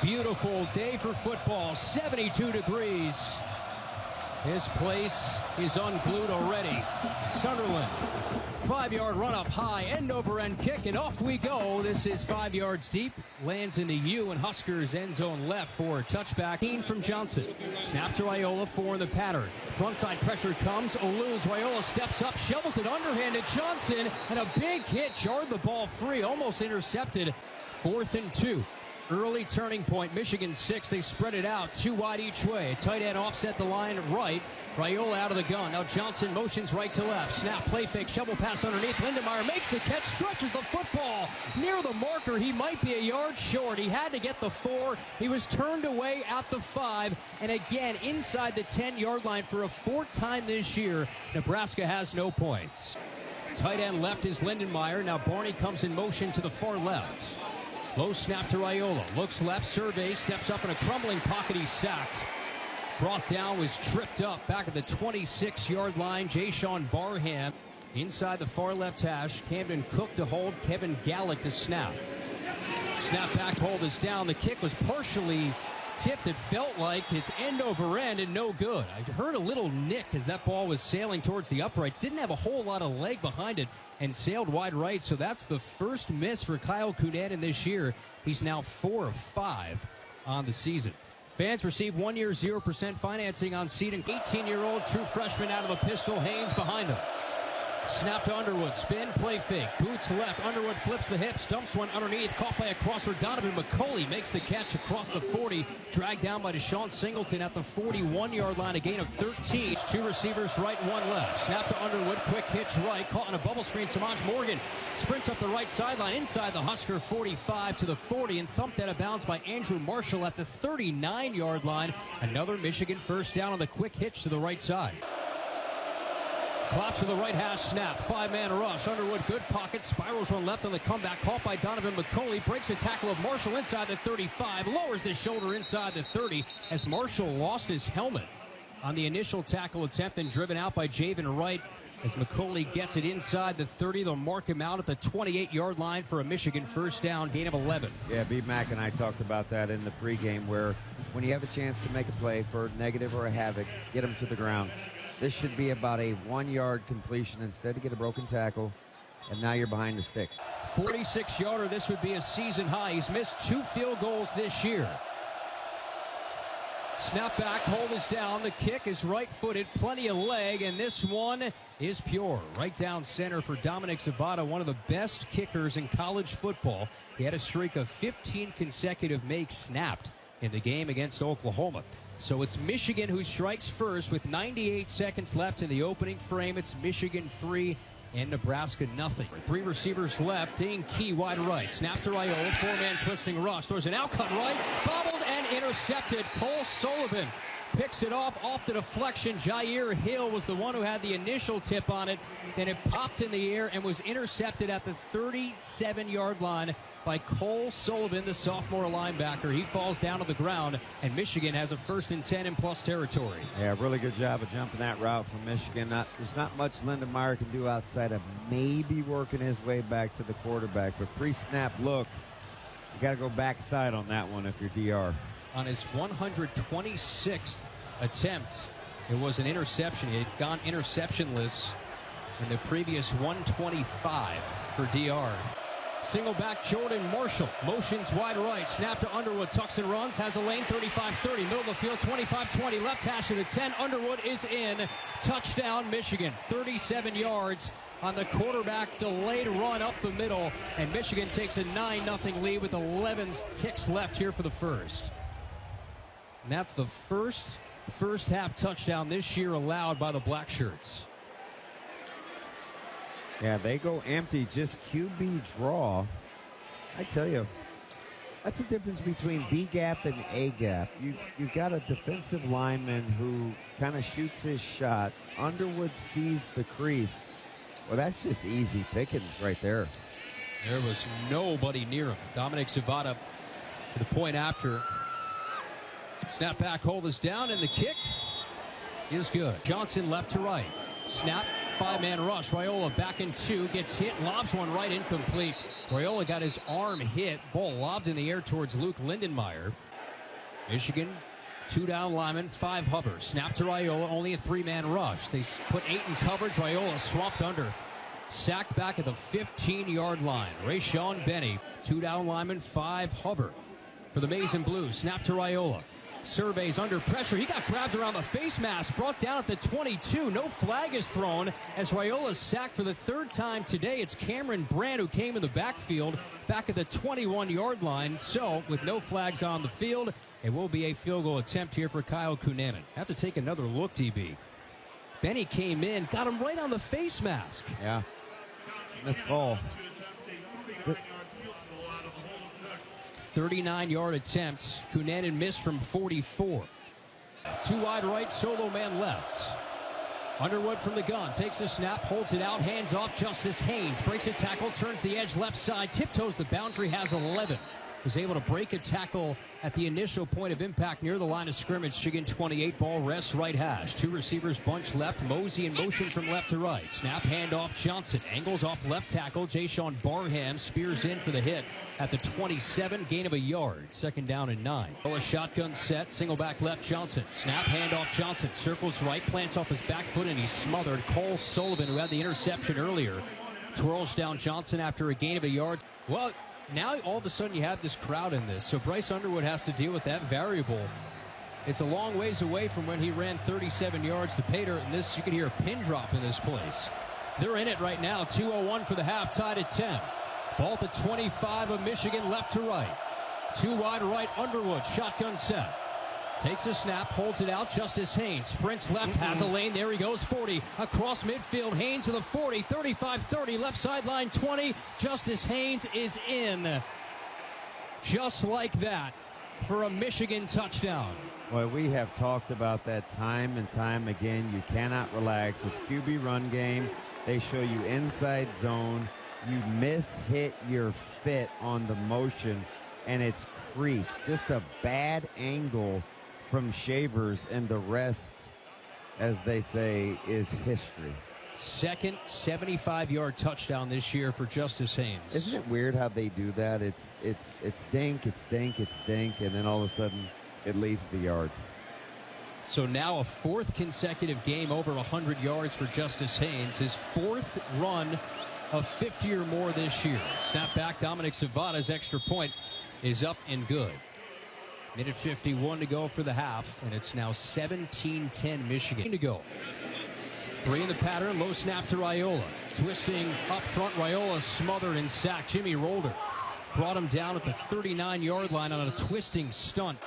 Beautiful day for football, 72 degrees. This place is unglued already. Sunderland, 5-yard run up high, end over end kick, and off we go. This is 5 yards deep, lands in the U and Huskers end zone left for a touchback. From Johnson, snap to Raiola, 4 in the pattern. Frontside pressure comes, eludes, Raiola steps up, shovels it underhanded Johnson, and a big hit, jarred the ball free, almost intercepted. 4th and 2. Early turning point, Michigan 6, they spread it out, 2 wide each way. Tight end offset the line right. Raiola out of the gun. Now Johnson motions right to left. Snap, play fake, shovel pass underneath. Lindenmeyer makes the catch, stretches the football near the marker. He might be a yard short. He had to get the 4. He was turned away at the 5. And again, inside the 10-yard line for a 4th time this year. Nebraska has no points. Tight end left is Lindenmeyer. Now Barney comes in motion to the far left. Low snap to Raiola. Looks left, surveys, steps up in a crumbling pocket. He's sacked. Brought down, was tripped up back at the 26-yard line. Jayshawn Barham inside the far left hash. Camden Cook to hold. Kevin Gallick to snap. Snap back, hold is down. The kick was partially tipped. It felt like it's end over end and no good. I heard a little nick as that ball was sailing towards the uprights. Didn't have a whole lot of leg behind it and sailed wide right. So that's the first miss for Kyle Kunanen this year. He's now 4 of 5 on the season. Fans receive 1 year 0% financing on seating. 18-year-old true freshman out of the pistol. Haynes behind him. Snap to Underwood. Spin, play fake. Boots left. Underwood flips the hips. Dumps one underneath. Caught by a crosser. Donovan McCulley makes the catch across the 40. Dragged down by Deshaun Singleton at the 41-yard line. A gain of 13. 2 receivers right, 1 left. Snap to Underwood. Quick hitch right. Caught in a bubble screen. Samaj Morgan sprints up the right sideline. Inside the Husker 45 to the 40. And thumped out of bounds by Andrew Marshall at the 39-yard line. Another Michigan first down on the quick hitch to the right side. Claps to the right hash, snap, 5-man rush. Underwood, good pocket, spirals one left on the comeback. Caught by Donovan McCulley, breaks a tackle of Marshall inside the 35, lowers the shoulder inside the 30 as Marshall lost his helmet on the initial tackle attempt and driven out by Javen Wright. As McCulley gets it inside the 30, they'll mark him out at the 28-yard line for a Michigan first down, gain of 11. Yeah, B-Mac and I talked about that in the pregame, where when you have a chance to make a play for a negative or a havoc, get him to the ground. This should be about a 1-yard completion. Instead, to get a broken tackle, and now you're behind the sticks. 46-yarder, this would be a season high. He's missed 2 field goals this year. Snap back, hold is down. The kick is right-footed, plenty of leg, and this one is pure. Right down center for Dominic Zapata, one of the best kickers in college football. He had a streak of 15 consecutive makes snapped in the game against Oklahoma. So it's Michigan who strikes first with 98 seconds left in the opening frame. It's Michigan 3 and Nebraska nothing. 3 receivers left. Dane Key wide right. Snap to Raiola. 4-man twisting rush. There's an outcut right. Bobbled and intercepted. Cole Sullivan picks it off the deflection. Jair Hill was the one who had the initial tip on it. Then it popped in the air and was intercepted at the 37-yard line by Cole Sullivan, the sophomore linebacker. He falls down to the ground, and Michigan has a 1st and 10 in plus territory. Yeah, really good job of jumping that route from Michigan. There's not much Lindenmeyer can do outside of maybe working his way back to the quarterback, but pre-snap look, you got to go backside on that one if you're DR. On his 126th attempt, it was an interception. He had gone interceptionless in the previous 125 for DR. Single back Jordan Marshall, motions wide right, snap to Underwood, tucks and runs, has a lane, 35-30, middle of the field, 25-20, left hash to the 10, Underwood is in, touchdown Michigan, 37 yards on the quarterback delayed run up the middle, and Michigan takes a 9-0 lead with 11 ticks left here for the first. And that's the first half touchdown this year allowed by the Black Shirts. Yeah, they go empty, just QB draw. I tell you, that's the difference between B-gap and A-gap. You got a defensive lineman who kind of shoots his shot. Underwood sees the crease. Well, that's just easy pickings right there. There was nobody near him. Dominic Zapata to the point after. Snap back, hold is down, and the kick is good. Johnson left to right. Snap, 5-man rush. Raiola back in 2, gets hit, lobs one right, incomplete. Raiola got his arm hit. Ball lobbed in the air towards Luke Lindenmeyer. Michigan, 2 down linemen, 5 hovers. Snap to Raiola, only a 3-man rush. They put 8 in coverage. Raiola swapped under. Sacked back at the 15-yard line. Rayshawn Benny, 2 down linemen, 5 hover. For the Maize and Blue, snap to Raiola. Surveys under pressure. He got grabbed around the face mask, brought down at the 22. No flag is thrown as Raiola sacked for the 3rd time today. It's Cameron Brand who came in the backfield back at the 21-yard line. So, with no flags on the field, it will be a field goal attempt here for Kyle Cunanan. Have to take another look, DB. Benny came in, got him right on the face mask. Yeah. Missed call. 39-yard attempt. Cunanan missed from 44. 2 wide right, solo man left. Underwood from the gun, takes a snap, holds it out, hands off. Justice Haynes breaks a tackle, turns the edge left side, tiptoes the boundary, has 11. Was able to break a tackle at the initial point of impact near the line of scrimmage. Michigan 28, ball rests right hash. 2 receivers bunch left. Mosey in motion from left to right. Snap, handoff, Johnson. Angles off left tackle. Jashawn Barham spears in for the hit at the 27, gain of a yard. 2nd down and 9. A shotgun set, single back left, Johnson. Snap, handoff, Johnson. Circles right, plants off his back foot, and he's smothered. Cole Sullivan, who had the interception earlier, twirls down Johnson after a gain of a yard. Well, now all of a sudden you have this crowd in this, so Bryce Underwood has to deal with that variable. It's a long ways away from when he ran 37 yards to pay dirt, and this, you can hear a pin drop in this place. They're in it right now. 2:01 for the half, tied at 10. Ball at the 25 of Michigan, left to right. 2 wide right, Underwood, shotgun set. Takes a snap, holds it out. Justice Haynes sprints left, has a lane. There he goes, 40. Across midfield, Haynes to the 40, 35, 30, left sideline, 20. Justice Haynes is in. Just like that for a Michigan touchdown. Well, we have talked about that time and time again. You cannot relax. It's QB run game. They show you inside zone. You hit your fit on the motion, and it's creased. Just a bad angle from Shavers, and the rest, as they say, is history. 2nd 75-yard touchdown this year for Justice Haynes. Isn't it weird how they do that? It's dink, it's dink, it's dink, and then all of a sudden it leaves the yard. So now a 4th consecutive game over 100 yards for Justice Haynes. His 4th run of 50 or more this year. Snap back, Dominic Zavada's extra point is up and good. Minute 51 to go for the half, and it's now 17-10 Michigan to go. 3 in the pattern, low snap to Raiola. Twisting up front, Raiola smothered and sacked. Jimmy Rolder brought him down at the 39-yard line on a twisting stunt.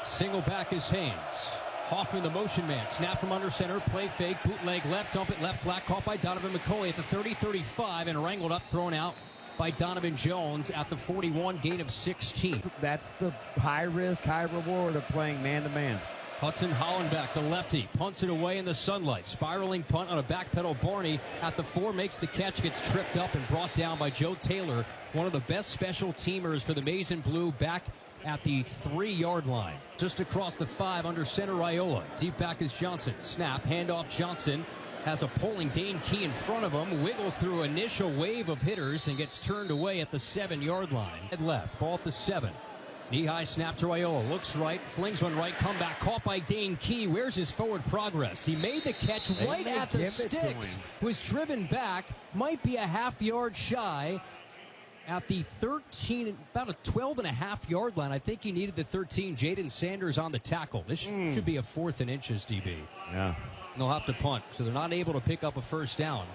Single back is Haynes. Hoffman, the motion man. Snap from under center, play fake, bootleg left, dump it left, flat, caught by Donovan McCauley at the 30-35 and wrangled up, thrown out by Donovan Jones at the 41, gain of 16. That's the high risk, high reward of playing man-to-man. Hudson Hollenbeck, the lefty, punts it away in the sunlight. Spiraling punt on a back pedal. Barney at the 4 makes the catch, gets tripped up and brought down by Joe Taylor, one of the best special teamers for the Maize and Blue, back at the 3-yard line. Just across the 5 under center, Raiola. Deep back is Johnson. Snap, handoff, Johnson. Has a pulling Dane Key in front of him, wiggles through initial wave of hitters and gets turned away at the 7-yard line. Head left, ball at the 7. Knee-high snap to Raiola, looks right, flings one right, comeback, caught by Dane Key. Where's his forward progress? He made the catch right at the sticks, was driven back, might be a half-yard shy at the 13, about a 12.5-yard line. I think he needed the 13. Jaden Sanders on the tackle. This should be a 4th and inches, DB. Yeah. They'll have to punt, so they're not able to pick up a first down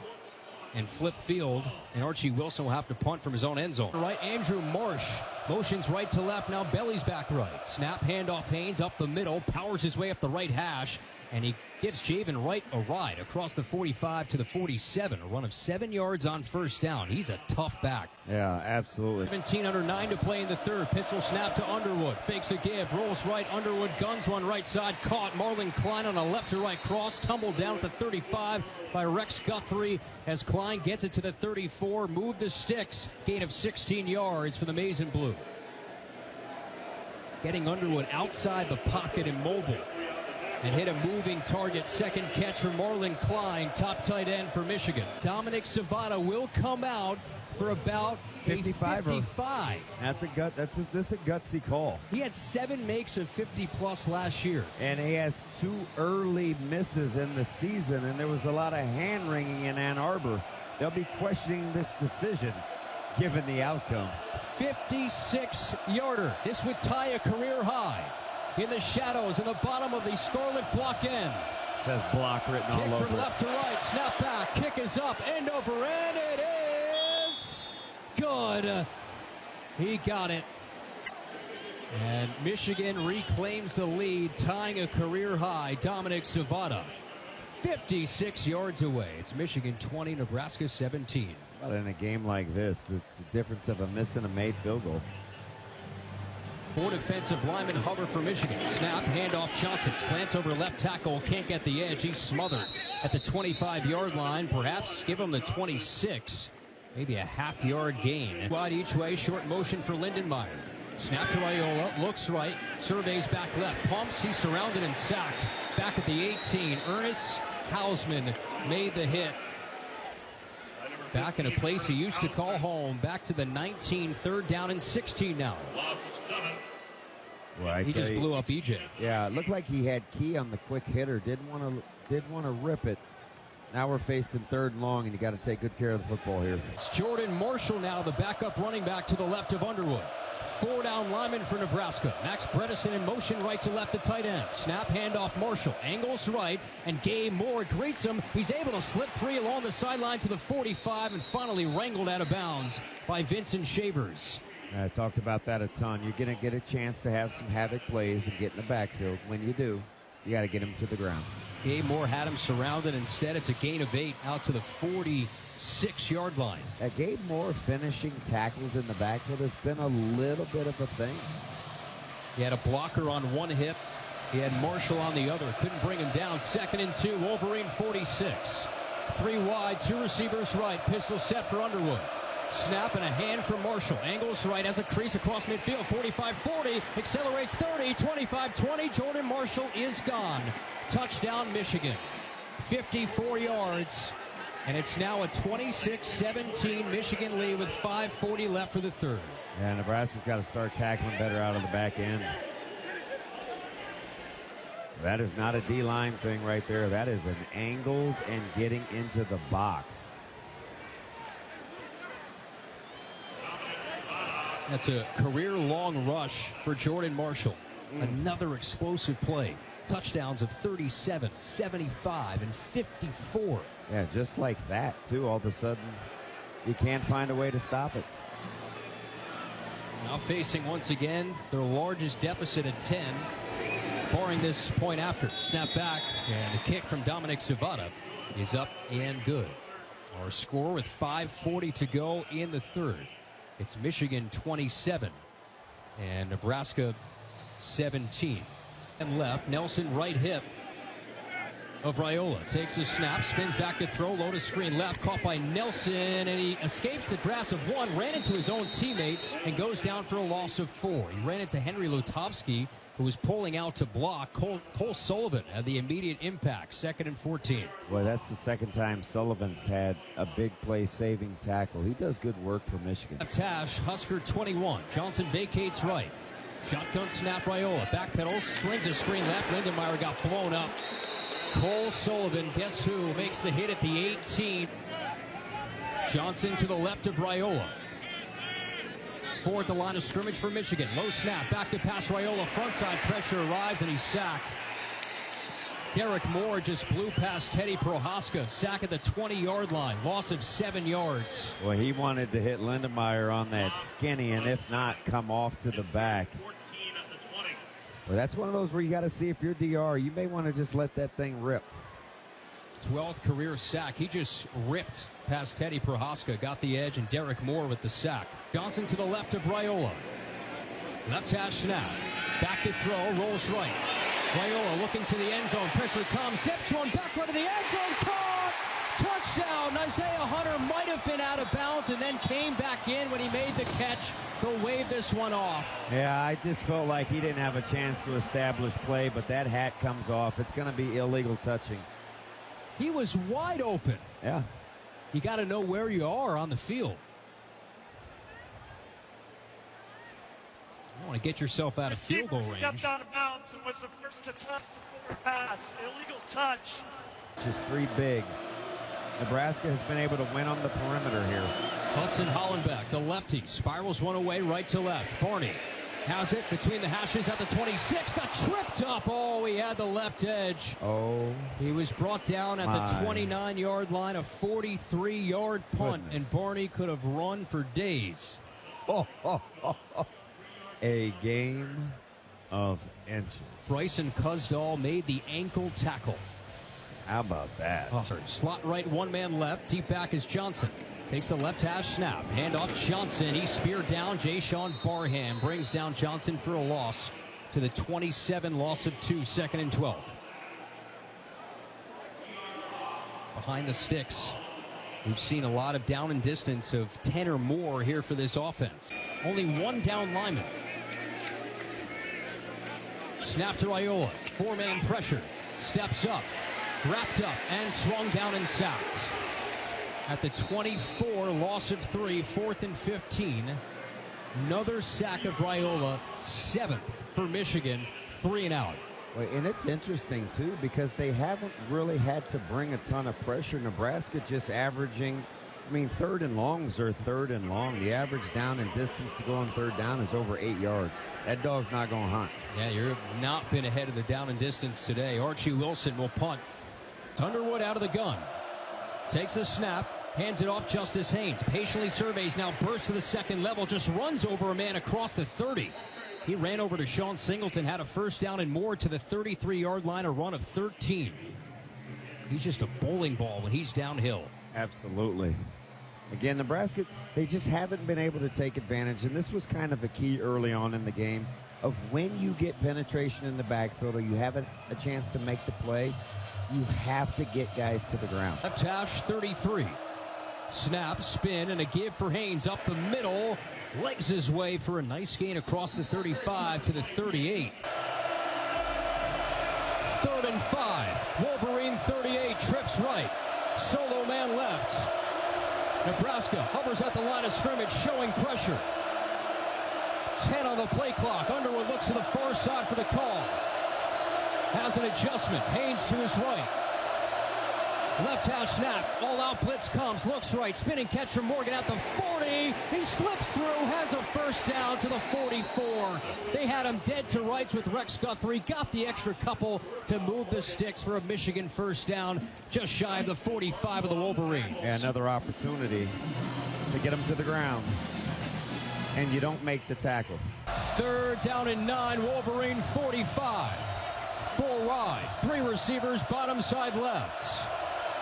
and flip field, and Archie Wilson will have to punt from his own end zone. Right, Andrew Marsh motions right to left, now bellies back right. Snap, handoff, Haynes up the middle, powers his way up the right hash, and he gives Javen Wright a ride across the 45 to the 47, a run of 7 yards on first down. He's a tough back. Yeah, absolutely. 17 under 9 to play in the 3rd. Pistol snap to Underwood. Fakes a give. Rolls right. Underwood guns one right side. Caught. Marlon Klein on a left to right cross. Tumbled down at the 35 by Rex Guthrie as Klein gets it to the 34. Move the sticks. Gain of 16 yards for the Maize and Blue. Getting Underwood outside the pocket and mobile. And hit a moving target. 2nd catch for Marlon Klein, top tight end for Michigan. Dominic Zavada will come out for about 55. 55. This is a gutsy call. He had 7 makes of 50-plus last year. And he has 2 early misses in the season, and there was a lot of hand-wringing in Ann Arbor. They'll be questioning this decision, given the outcome. 56-yarder. This would tie a career high. In the shadows, in the bottom of the scarlet block end. Says block written all over it. Kick from left to right, snap back, kick is up, end over end, it is good. He got it. And Michigan reclaims the lead, tying a career high. Dominic Savada, 56 yards away. It's Michigan 20, Nebraska 17. But in a game like this, it's the difference of a miss and a made field goal. 4 defensive linemen hover for Michigan. Snap, handoff, Johnson slants over left tackle, can't get the edge. He's smothered at the 25-yard line. Perhaps give him the 26. Maybe a half-yard gain. Wide each way, short motion for Lindenmeyer. Snap to Raiola, looks right, surveys back left, pumps, he's surrounded and sacked. Back at the 18, Ernest Hausman made the hit. Back in a place he used to call home. Back to the 19, 3rd down and 16 now. Well, he just blew up EJ. Yeah, it looked like he had key on the quick hitter. Didn't want to rip it. Now we're faced in 3rd and long, and you got to take good care of the football here. It's Jordan Marshall now, the backup running back to the left of Underwood. 4 down lineman for Nebraska. Max Bredesen in motion right to left, the tight end. Snap, handoff, Marshall. Angles right, and Gabe Moore greets him. He's able to slip free along the sideline to the 45 and finally wrangled out of bounds by Vincent Shavers. I talked about that a ton. You're going to get a chance to have some havoc plays and get in the backfield. When you do, you got to get him to the ground. Gabe Moore had him surrounded. Instead, it's a gain of 8 out to the 46-yard line. Gabe Moore finishing tackles in the backfield has been a little bit of a thing. He had a blocker on one hip. He had Marshall on the other. Couldn't bring him down. 2nd and 2. Wolverine 46. 3 wide, 2 receivers right. Pistol set for Underwood. Snap and a hand for Marshall. Angles right, has a crease across midfield. 45-40, accelerates 30, 25-20. Jordan Marshall is gone. Touchdown, Michigan. 54 yards. And it's now a 26-17 Michigan lead with 5:40 left for the 3rd. Yeah, Nebraska's got to start tackling better out of the back end. That is not a D-line thing right there. That is an angles and getting into the box. That's a career-long rush for Jordan Marshall. Another explosive play. Touchdowns of 37, 75, and 54. Yeah, just like that, too. All of a sudden, you can't find a way to stop it. Now facing, once again, their largest deficit at 10, barring this point after. Snap back, and the kick from Dominic Savada is up and good. Our score with 5:40 to go in the 3rd. It's Michigan 27 and Nebraska 17. And left, Nelson right hip of Raiola. Takes a snap, spins back to throw, low to screen left, caught by Nelson, and he escapes the grasp of 1, ran into his own teammate, and goes down for a loss of 4. He ran into Henry Lutovsky, who was pulling out to block. Cole Sullivan had the immediate impact. 2nd and 14. Well, that's the 2nd time Sullivan's had a big play-saving tackle. He does good work for Michigan. Tash, Husker 21. Johnson vacates right. Shotgun snap, Raiola. Backpedals, slings a screen left. Lindenmeyer got blown up. Cole Sullivan, guess who, makes the hit at the 18. Johnson to the left of Raiola. 4 at the line of scrimmage for Michigan. Low snap, back to pass Raiola. Frontside pressure arrives, and he's sacked. Derek Moore just blew past Teddy Prohaska. Sack at the 20-yard line. Loss of 7 yards. Well, he wanted to hit Lindenmeyer on that skinny, and if not, come off to the back. Well, that's one of those where you got to see if you're DR. You may want to just let that thing rip. 12th career sack. He just ripped past Teddy Prohaska. Got the edge, and Derek Moore with the sack. Johnson to the left of Raiola. Left hash snap. Back to throw. Rolls right. Raiola looking to the end zone. Pressure comes. Zips one back right to the end zone. Caught! Touchdown! Isaiah Hunter might have been out of bounds and then came back in when he made the catch. He'll wave this one off. Yeah, I just felt like he didn't have a chance to establish play, but that hat comes off. It's going to be illegal touching. He was wide open. Yeah. You got to know where you are on the field. want to get yourself out of field goal range. Stepped out of bounds and was the first to touch the forward pass. Illegal touch. Just three bigs. Nebraska has been able to win on the perimeter here. Hudson Hollenbeck, the lefty, spirals one away, right to left. Barney has it between the hashes at the 26. Got tripped up. Oh, he had the left edge. Oh, He was brought down at the 29-yard line, a 43-yard punt, Goodness. and Barney could have run for days. A game of inches. Bryson Cusdall made the ankle tackle. How about that? Slot right, one man left. Deep back is Johnson. Takes the left hash snap. Handoff Johnson. He's speared down. Jayshon Barham brings down Johnson for a loss to the 27, loss of 2, 2nd and 12. Behind the sticks, we've seen a lot of down and distance of 10 or more here for this offense. Only one down lineman. Snap to Raiola. Four-man pressure. Steps up. Wrapped up and swung down and sacked. At the 24, loss of 3, 4th and 15. Another sack of Raiola, 7th for Michigan, 3 and out. Wait, and it's interesting, too, because they haven't really had to bring a ton of pressure. Nebraska just averaging, third and longs are third and long. The average down and distance to go on third down is over 8 yards. That dog's not going to hunt. Yeah, you've not been ahead of the down and distance today. Archie Wilson will punt. Underwood out of the gun. Takes a snap. Hands it off Justice Haynes. Patiently surveys, now bursts to the second level. Just runs over a man across the 30. He ran over to Sean Singleton, had a first down and more to the 33-yard line, a run of 13. He's just a bowling ball when he's downhill. Absolutely. Again, Nebraska, they just haven't been able to take advantage, and this was kind of a key early on in the game of when you get penetration in the backfield or you have a chance to make the play, you have to get guys to the ground. Left hash 33. Snap, spin, and a give for Haynes up the middle. Legs his way for a nice gain across the 35 to the 38. 3rd and 5. Wolverine 38, trips right. Solo man left. Nebraska hovers at the line of scrimmage, showing pressure. 10 on the play clock. Underwood looks to the far side for the call. Has an adjustment. Haynes to his right. Left hash snap. All out blitz comes. Looks right. Spinning catch from Morgan at the 40. He slips through. Has a first down to the 44. They had him dead to rights with Rex Guthrie. Got the extra couple to move the sticks for a Michigan first down. Just shy of the 45 of the Wolverines. Yeah, another opportunity to get them to the ground. And you don't make the tackle. 3rd down and 9. Wolverine 45. Full ride. 3 receivers, bottom side left.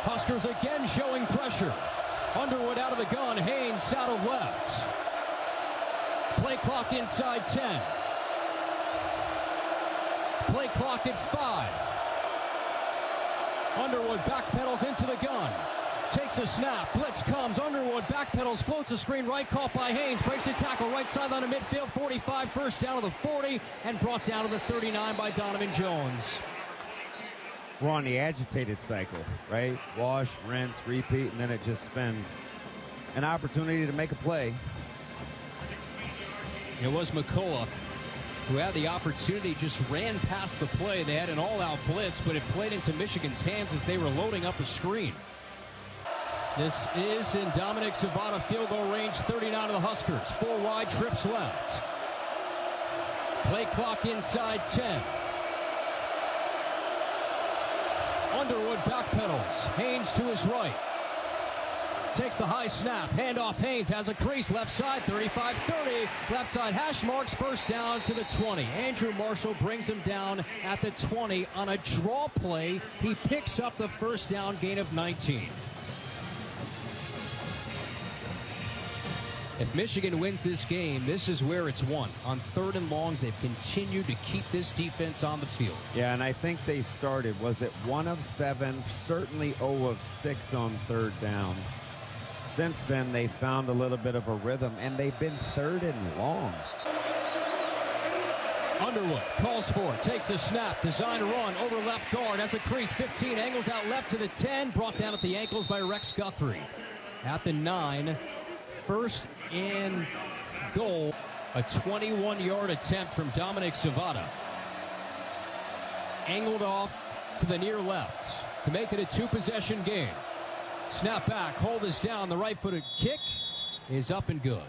Huskers again showing pressure. Underwood out of the gun. Haynes saddled left. Play clock inside 10. Play clock at 5. Underwood backpedals into the gun. Takes a snap. Blitz comes. Underwood backpedals, floats a screen right, caught by Haynes. Breaks a tackle right sideline of midfield. 45, first down to the 40, and brought down to the 39 by Donovan Jones. We're on the agitated cycle, right? Wash, rinse, repeat, and then it just spins. An opportunity to make a play. It was McCullough who had the opportunity, just ran past the play. They had an all-out blitz, but it played into Michigan's hands as they were loading up a screen. This is in Dominic Savada field goal range, 39 of the Huskers. 4 wide, trips left. Play clock inside 10. Underwood backpedals. Haynes to his right. Takes the high snap. Handoff Haynes has a crease. Left side, 35-30. Left side hash marks. First down to the 20. Andrew Marshall brings him down at the 20 on a draw play. He picks up the first down gain of 19. If Michigan wins this game, this is where it's won. On 3rd and longs, they've continued to keep this defense on the field. Yeah, and I think they started, was it 1 of 7, certainly 0 of 6 on 3rd down. Since then, they found a little bit of a rhythm, and they've been 3rd and longs. Underwood calls for it, takes a snap, design run over left guard, has a crease, 15, angles out left to the 10, brought down at the ankles by Rex Guthrie. At the 9, 1st and goal. A 21-yard attempt from Dominic Zavada. Angled off to the near left to make it a two-possession game. Snap back, hold is down. The right-footed kick is up and good.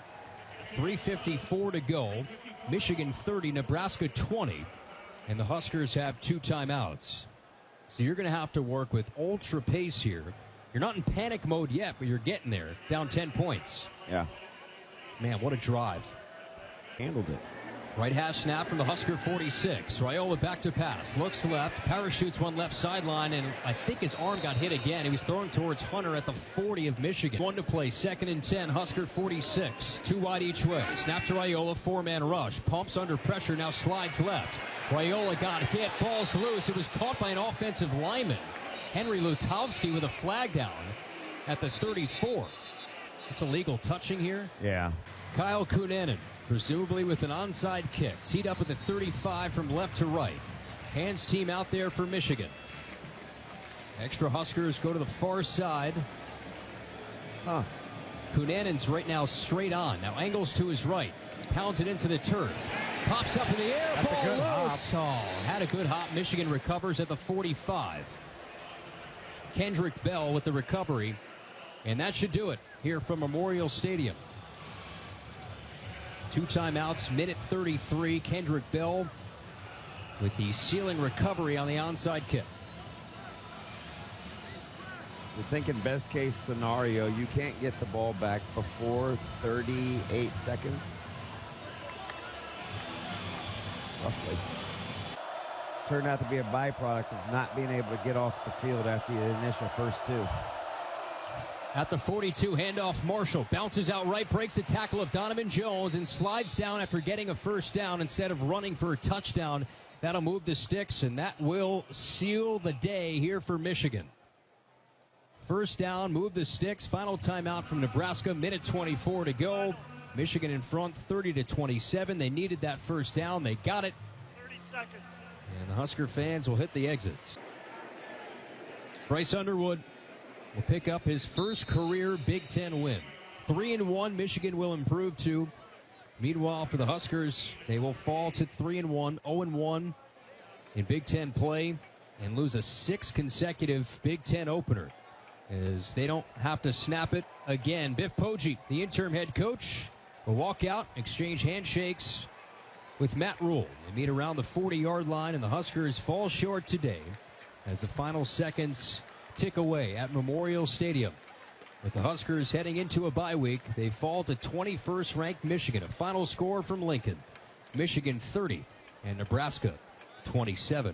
3:54 to go. Michigan 30, Nebraska 20. And the Huskers have 2 timeouts. So you're going to have to work with ultra pace here. You're not in panic mode yet, but you're getting there. Down 10 points. Yeah. Man, what a drive. Handled it. Right half snap from the Husker 46. Raiola back to pass. Looks left. Parachutes one left sideline, and I think his arm got hit again. He was throwing towards Hunter at the 40 of Michigan. 1 to play. 2nd and 10. Husker 46. 2 wide each way. Snap to Raiola. 4-man rush. Pumps under pressure. Now slides left. Raiola got hit. Ball's loose. It was caught by an offensive lineman. Henry Lutovsky with a flag down at the 34. It's illegal touching here. Yeah. Kyle Kunanen, presumably with an onside kick. Teed up at the 35 from left to right. Hands team out there for Michigan. Extra Huskers go to the far side. Kunanen's right now straight on. Now angles to his right. Pounds it into the turf. Pops up in the air. That's ball a good loose. Had a good hop. Michigan recovers at the 45. Kendrick Bell with the recovery. And that should do it here from Memorial Stadium. 2 timeouts, minute 33. Kendrick Bell with the ceiling recovery on the onside kick. We're thinking best case scenario, you can't get the ball back before 38 seconds. Roughly. Turned out to be a byproduct of not being able to get off the field after the initial first 2. At the 42, handoff Marshall. Bounces out right, breaks the tackle of Donovan Jones, and slides down after getting a first down instead of running for a touchdown. That'll move the sticks, and that will seal the day here for Michigan. First down, move the sticks. Final timeout from Nebraska, minute 24 to go. Michigan in front, 30-27. They needed that first down. They got it. 30 seconds. And the Husker fans will hit the exits. Bryce Underwood will pick up his first career Big Ten win. 3-1, Michigan will improve to. Meanwhile, for the Huskers, they will fall to 3-1, 0-1 in Big Ten play, and lose a 6th consecutive Big Ten opener, as they don't have to snap it again. Biff Poggi, the interim head coach, will walk out, exchange handshakes with Matt Rule. They meet around the 40-yard line, and the Huskers fall short today as the final seconds tick away at Memorial Stadium. With the Huskers heading into a bye week, they fall to 21st ranked Michigan. A final score from Lincoln: Michigan 30 and Nebraska 27.